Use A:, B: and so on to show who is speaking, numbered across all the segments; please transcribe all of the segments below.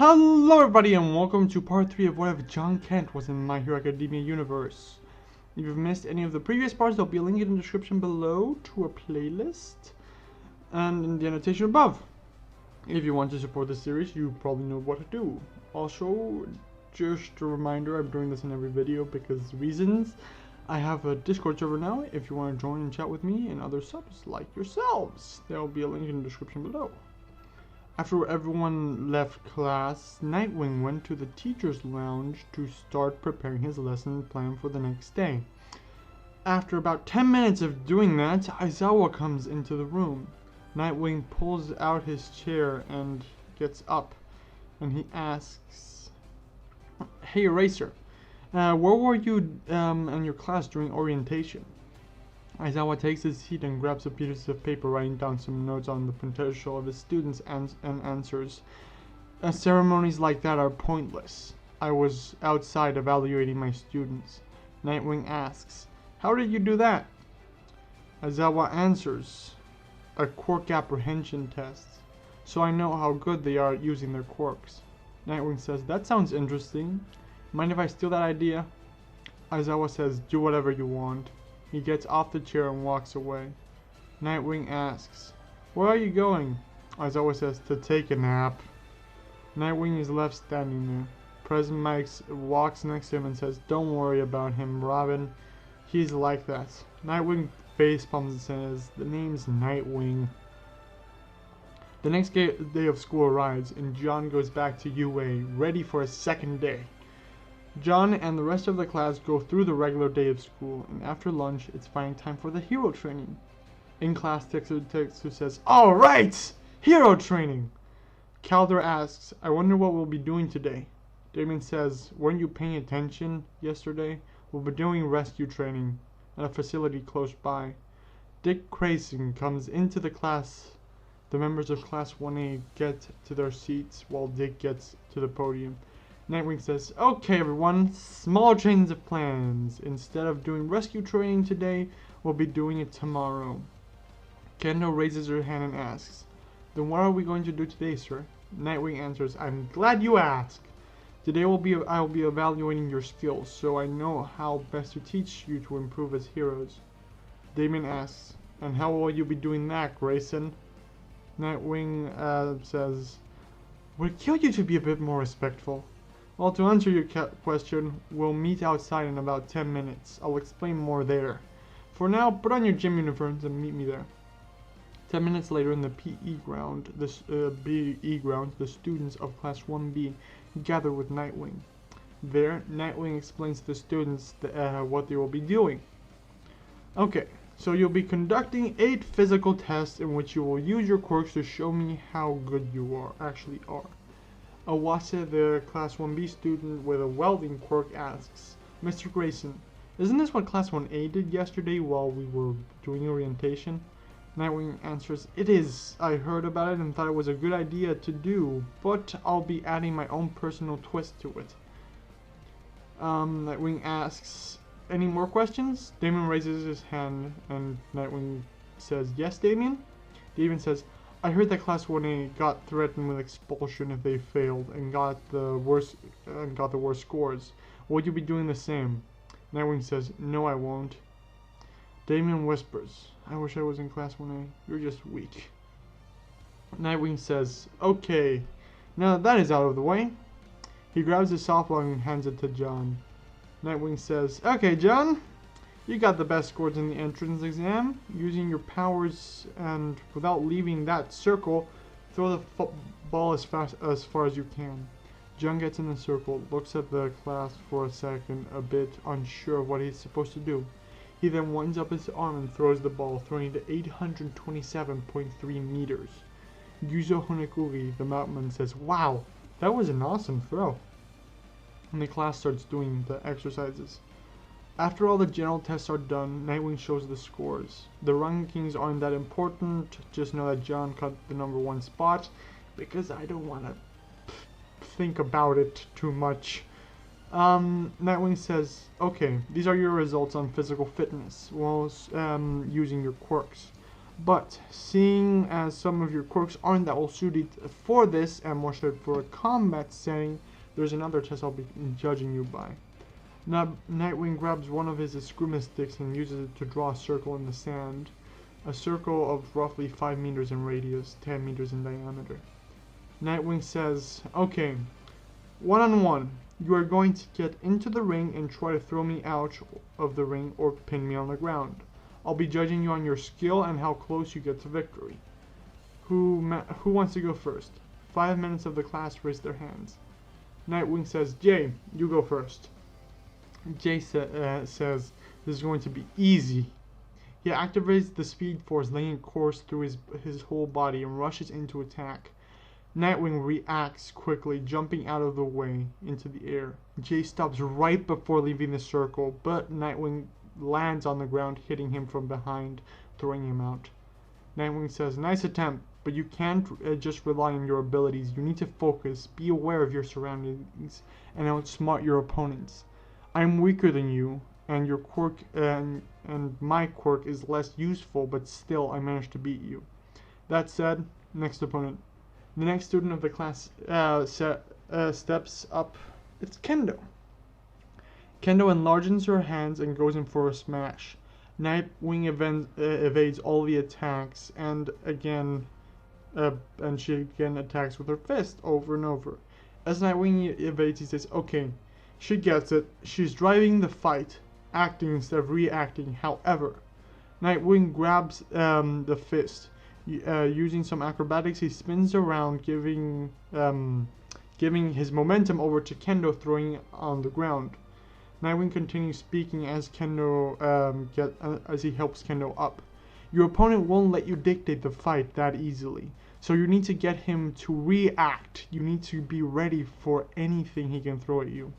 A: Hello everybody and welcome to part 3 of what if John Kent was in My Hero Academia universe. If you've missed any of the previous parts, there'll be a link in the description below to a playlist and in the annotation above. If you want to support the series, you probably know what to do. Also, just a reminder, I'm doing this in every video because reasons. I have a Discord server now if you want to join and chat with me and other subs like yourselves. There'll be a link in the description below. After everyone left class, Nightwing went to the teacher's lounge to start preparing his lesson plan for the next day. After about 10 minutes of doing that, Aizawa comes into the room. Nightwing pulls out his chair and gets up, and he asks, "Hey Eraser, where were you in your class during orientation?" Aizawa takes his seat and grabs a piece of paper, writing down some notes on the potential of his students and answers. Ceremonies like that are pointless. I was outside evaluating my students. Nightwing asks, "How did you do that?" Aizawa answers, "A quirk apprehension test, so I know how good they are at using their quirks." Nightwing says, "That sounds interesting. Mind if I steal that idea?" Aizawa says, "Do whatever you want." He gets off the chair and walks away. Nightwing asks, "Where are you going?" Aizawa says, "To take a nap." Nightwing is left standing there. President Mike walks next to him and says, "Don't worry about him, Robin. He's like that." Nightwing facepalms and says, "The name's Nightwing." The next day of school arrives, and John goes back to UA, ready for a second day. John and the rest of the class go through the regular day of school, and after lunch, it's finally time for the hero training. In class, Tetsu says, "All right, hero training!" Calder asks, "I wonder what we'll be doing today." Damon says, "Weren't you paying attention yesterday? We'll be doing rescue training at a facility close by." Dick Grayson comes into the class. The members of Class 1A get to their seats while Dick gets to the podium. Nightwing says, "Okay everyone, small change of plans. Instead of doing rescue training today, we'll be doing it tomorrow." Kendo raises her hand and asks, "Then what are we going to do today, sir?" Nightwing answers, "I'm glad you asked. Today I will be evaluating your skills, so I know how best to teach you to improve as heroes." Damon asks, "And how will you be doing that, Grayson?" Nightwing says, "Would kill you to be a bit more respectful." "Well, to answer your question, we'll meet outside in about 10 minutes. I'll explain more there. For now, put on your gym uniforms and meet me there." 10 minutes later in the PE ground, the students of Class 1B gather with Nightwing. There, Nightwing explains to the students what they will be doing. "Okay, so you'll be conducting 8 physical tests in which you will use your quirks to show me how good you actually are." Awase, the Class 1B student with a welding quirk, asks, "Mr. Grayson, isn't this what Class 1A did yesterday while we were doing orientation?" Nightwing answers, "It is. I heard about it and thought it was a good idea to do, but I'll be adding my own personal twist to it." Nightwing asks, "Any more questions?" Damon raises his hand and Nightwing says, "Yes, Damien?" Damon says, "I heard that Class 1A got threatened with expulsion if they failed and got the worst scores. Will you be doing the same?" Nightwing says, "No, I won't." Damien whispers, "I wish I was in Class 1A. You're just weak." Nightwing says, "Okay, now that is out of the way." He grabs his softball and hands it to John. Nightwing says, "Okay, John, you got the best scores in the entrance exam. Using your powers and without leaving that circle, throw the ball as far as you can." John gets in the circle, looks at the class for a second, a bit unsure of what he's supposed to do. He then winds up his arm and throws the ball, throwing it to 827.3 meters. Yuzo Honekuri, the mountain, says, "Wow, that was an awesome throw." And the class starts doing the exercises. After all the general tests are done, Nightwing shows the scores. The rankings aren't that important, just know that John got the #1 spot, because I don't want to think about it too much. Nightwing says, "Okay, these are your results on physical fitness, while using your quirks. But seeing as some of your quirks aren't that well suited for this and more suited for a combat setting, there's another test I'll be judging you by. Nightwing grabs one of his eskrima sticks and uses it to draw a circle in the sand. A circle of roughly 5 meters in radius, 10 meters in diameter. Nightwing says, "Okay, one-on-one, you are going to get into the ring and try to throw me out of the ring or pin me on the ground. I'll be judging you on your skill and how close you get to victory. Who wants to go first?" 5 minutes of the class raise their hands. Nightwing says, "Jay, you go first." Jay says, "This is going to be easy." He activates the Speed Force, laying a course through his whole body and rushes into attack. Nightwing reacts quickly, jumping out of the way into the air. Jay stops right before leaving the circle, but Nightwing lands on the ground, hitting him from behind, throwing him out. Nightwing says, "Nice attempt, but you can't just rely on your abilities. You need to focus, be aware of your surroundings, and outsmart your opponents. I'm weaker than you, and your quirk and my quirk is less useful, but still I managed to beat you." That said, next opponent. The next student of the class steps up. It's Kendo. Kendo enlarges her hands and goes in for a smash. Nightwing evades all the attacks, and she again attacks with her fist over and over. As Nightwing evades, he says, "Okay, she gets it. She's driving the fight, acting instead of reacting." However, Nightwing grabs the fist. Using some acrobatics, he spins around, giving his momentum over to Kendo, throwing it on the ground. Nightwing continues speaking as he helps Kendo up. "Your opponent won't let you dictate the fight that easily, so you need to get him to react. You need to be ready for anything he can throw at you."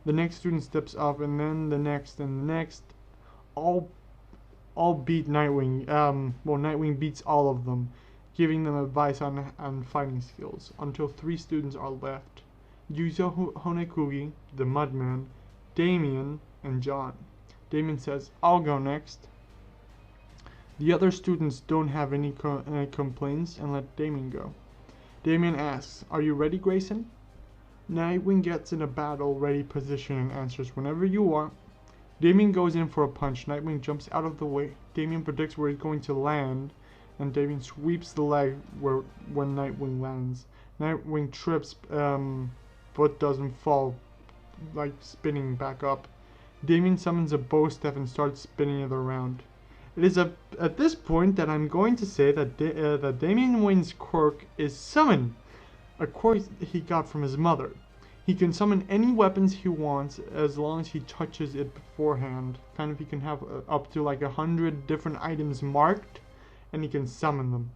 A: The next student steps up, and then the next and the next. All beat Nightwing. Nightwing beats all of them, giving them advice on fighting skills, until 3 students are left. Yuzo Honekugi, the Mudman, Damien, and John. Damien says, "I'll go next." The other students don't have any complaints and let Damien go. Damien asks, "Are you ready, Grayson?" Nightwing gets in a battle-ready position and answers, "Whenever you are." Damien goes in for a punch. Nightwing jumps out of the way. Damien predicts where he's going to land, and Damien sweeps the leg when Nightwing lands. Nightwing trips, but doesn't fall, like spinning back up. Damien summons a bow staff and starts spinning it around. It is at this point that I'm going to say that Damien Wayne's quirk is Summon, a quirk he got from his mother. He can summon any weapons he wants as long as he touches it beforehand. Kind of, he can have up to like 100 different items marked, and he can summon them.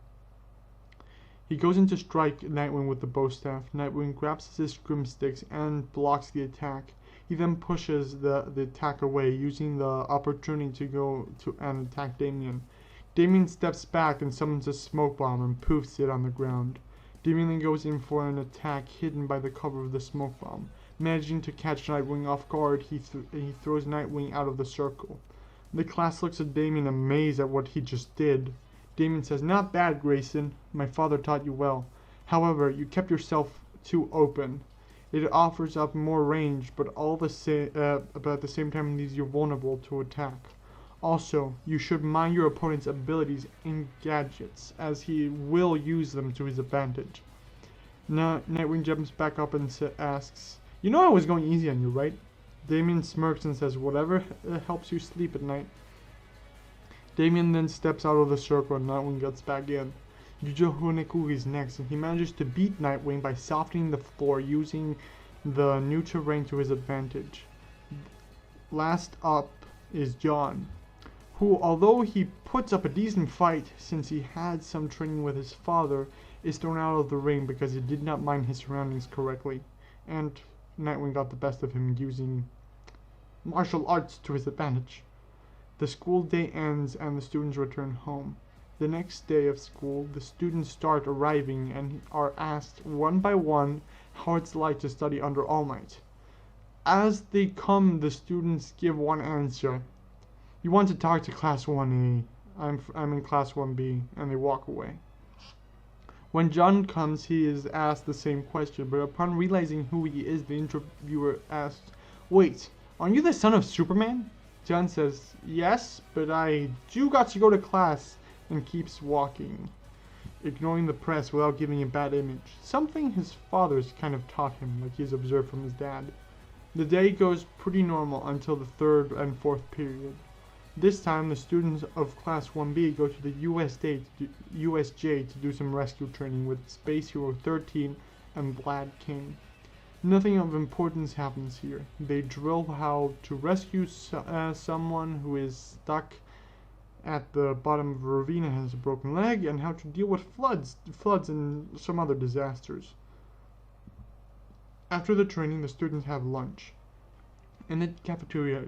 A: He goes in to strike Nightwing with the bow staff. Nightwing grabs his scrimsticks and blocks the attack. He then pushes the attack away, using the opportunity to go to and attack Damien. Damien steps back and summons a smoke bomb and poofs it on the ground. Damien then goes in for an attack hidden by the cover of the smoke bomb. Managing to catch Nightwing off guard, he throws Nightwing out of the circle. The class looks at Damien amazed at what he just did. Damien says, "Not bad, Grayson. My father taught you well. However, you kept yourself too open. It offers up more range, but at the same time leaves you vulnerable to attack. Also, you should mind your opponent's abilities and gadgets, as he will use them to his advantage." Now, Nightwing jumps back up and asks, "You know I was going easy on you, right?" Damien smirks and says, "Whatever helps you sleep at night." Damien then steps out of the circle and Nightwing gets back in. Yujo Honekugi is next, and he manages to beat Nightwing by softening the floor, using the new terrain to his advantage. Last up is John, who, although he puts up a decent fight since he had some training with his father, is thrown out of the ring because he did not mind his surroundings correctly, and Nightwing got the best of him using martial arts to his advantage. The school day ends and the students return home. The next day of school, the students start arriving and are asked one by one how it's like to study under All Might. As they come, the students give one answer. "You want to talk to Class 1A. I'm in class 1B, and they walk away. When John comes, he is asked the same question, but upon realizing who he is, the interviewer asks, "Wait, aren't you the son of Superman?" John says, "Yes, but I do got to go to class," and keeps walking, ignoring the press without giving a bad image. Something his father's kind of taught him, like he's observed from his dad. The day goes pretty normal until the third and fourth period. This time, the students of Class 1B go to the USJ to do some rescue training with Space Hero 13 and Vlad King. Nothing of importance happens here. They drill how to rescue someone who is stuck at the bottom of a ravine and has a broken leg, and how to deal with floods and some other disasters. After the training, the students have lunch. In the cafeteria,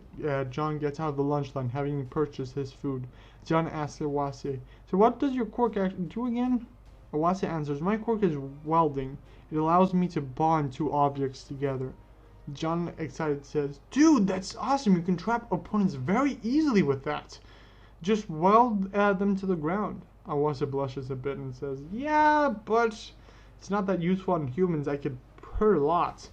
A: John gets out of the lunch line, having purchased his food. John asks Awase, "So what does your quirk actually do again?" Awase answers, "My quirk is welding. It allows me to bond two objects together." John, excited, says, "Dude, that's awesome. You can trap opponents very easily with that. Just weld them to the ground." Awase blushes a bit and says, "Yeah, but it's not that useful on humans. I could hurt a lot."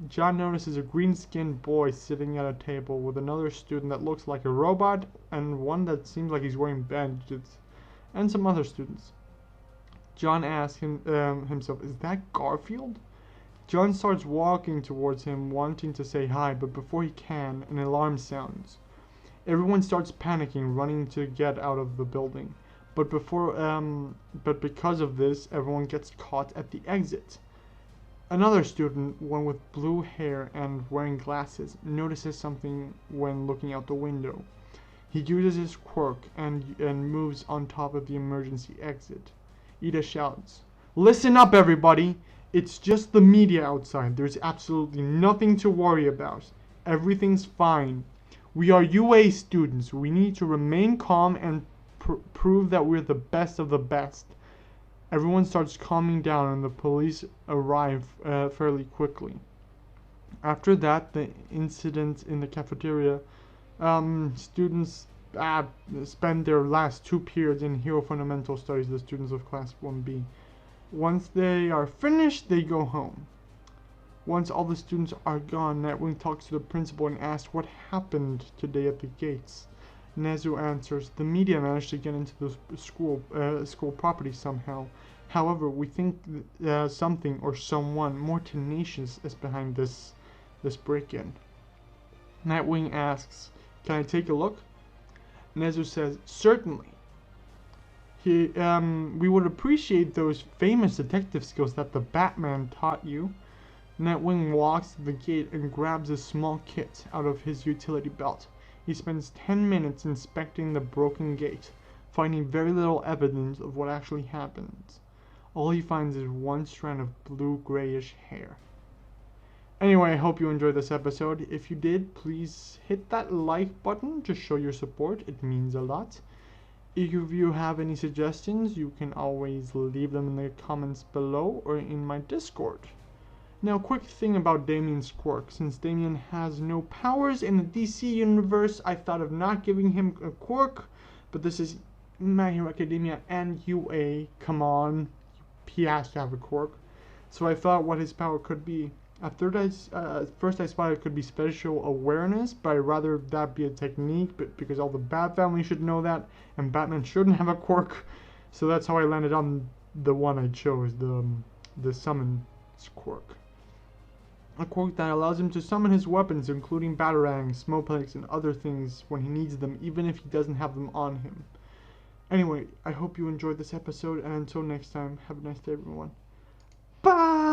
A: John notices a green-skinned boy sitting at a table with another student that looks like a robot and one that seems like he's wearing bandages, and some other students. John asks himself, "Is that Garfield?" John starts walking towards him, wanting to say hi, but before he can, an alarm sounds. Everyone starts panicking, running to get out of the building. But because of this, everyone gets caught at the exit. Another student, one with blue hair and wearing glasses, notices something when looking out the window. He uses his quirk and moves on top of the emergency exit. Ida shouts, "Listen up, everybody! It's just the media outside. There's absolutely nothing to worry about. Everything's fine. We are UA students. We need to remain calm and prove that we're the best of the best." Everyone starts calming down and the police arrive fairly quickly. After that, the incident in the cafeteria, students spend their last 2 periods in Hero Fundamental Studies, the students of Class 1B. Once they are finished, they go home. Once all the students are gone, Nightwing talks to the principal and asks what happened today at the gates. Nezu answers, "The media managed to get into the school property somehow. However, we think something or someone more tenacious is behind this break-in." Nightwing asks, "Can I take a look?" Nezu says, "Certainly. We would appreciate those famous detective skills that the Batman taught you." Nightwing walks to the gate and grabs a small kit out of his utility belt. He spends 10 minutes inspecting the broken gate, finding very little evidence of what actually happened. All he finds is one strand of blue-grayish hair. Anyway, I hope you enjoyed this episode. If you did, please hit that like button to show your support. It means a lot. If you have any suggestions, you can always leave them in the comments below or in my Discord. Now, quick thing about Damian's quirk. Since Damian has no powers in the DC universe, I thought of not giving him a quirk, but this is My Hero Academia and UA. Come on, he has to have a quirk. So I thought what his power could be. At first I spotted it could be special awareness, but I'd rather that be a technique, because all the Bat family should know that, and Batman shouldn't have a quirk. So that's how I landed on the one I chose, the summon quirk. A quirk that allows him to summon his weapons, including batarangs, smokeplanks, and other things when he needs them, even if he doesn't have them on him. Anyway, I hope you enjoyed this episode, and until next time, have a nice day, everyone. Bye!